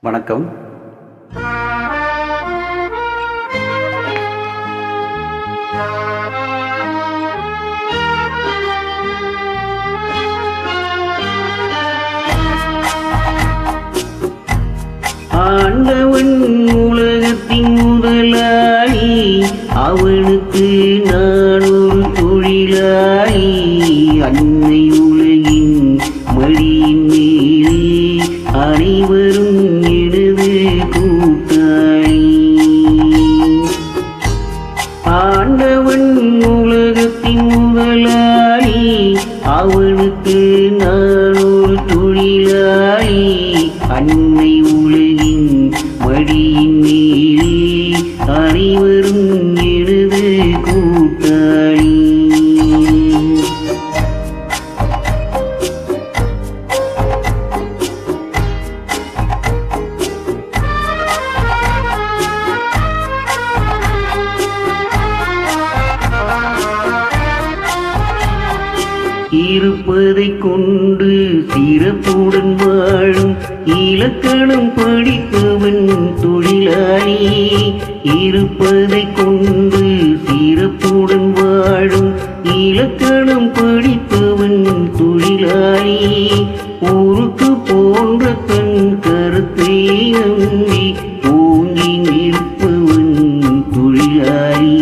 வணக்கம். ஆண்டவன் உலகத்தின் முதலாளி, அவனுக்கு நான் ஒரு தொழிலாளி. அன்னை உலகின் மடியின் மேலே அனைவரும் எனது கூட்டாளி. ஆண்டவன் உலகத்தின் முதலாளி, அவனுக்கு நான் ஒரு தொழிலாளி. அன்னை உலகின் மடியின் மேலே அனைவரும் எனது கூட்டாளி. இருப்பதைக் கொண்டு சிறப்புடன் வாழும் இலக்கணம் படிப்பவன் தொழிலாளி. இருப்பதைக் கொண்டு சிறப்புடன் வாழும் இலக்கணம் படிப்பவன் தொழிலாளி. ஊருக்கு போன்ற தன் கருத்தை நம்பி ஓங்கி நிற்பவன் தொழிலாளி.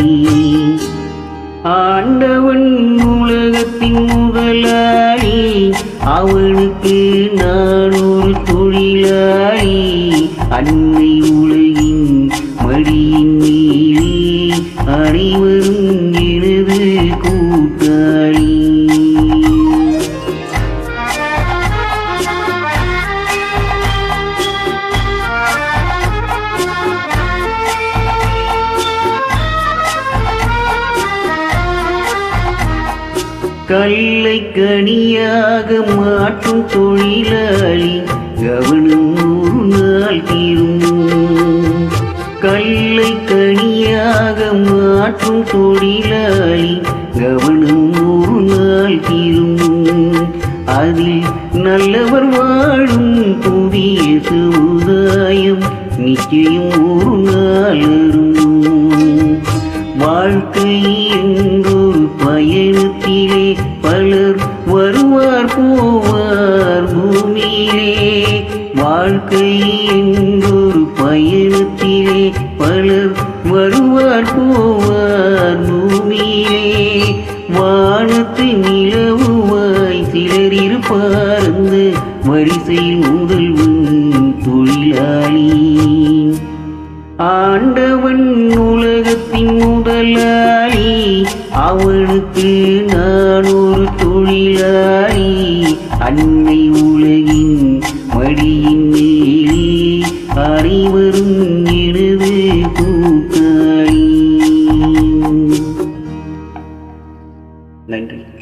ஆண்டவன் உலகத்தின் முதலாளி, அவனுக்கு நான் ஒரு தொழிலாளி. அன்னை உலகின் மடியின் மேலே அனைவரும் எனது கூட்டாளி. கல்லை கனியாக மாற்றும் தொழிலாளி, கவனம் ஒரு நாள் தீரும். கல்லை கனியாக மாற்றும் தொழிலாளி, கவனம் ஒரு நாள் தீரும். அதில் நல்லவர் வாழும் புதிய சமுதாயம் நிச்சயம் ஒரு நாள் வரும். வாழ்க்கை என்றொரு பயணத்திலே பலர் வருவார் போவார் பூமியிலே. வாழ்க்கை என்றொரு பயணத்திலே பலர் வருவார் போவார் பூமியிலே. வானத்து நிலவுவாய் சிலர் இருப்பார் அந்த வரிசையில் முதல்வன் தொழிலாளி. ஆண்டவன் உலகத்தின் முதலாளி, அவனுக்கு நான் ஒரு தொழிலாளி. அன்னை உலகின் மடியின் மேலே அனைவரும் எனது கூட்டாளி. நன்றி.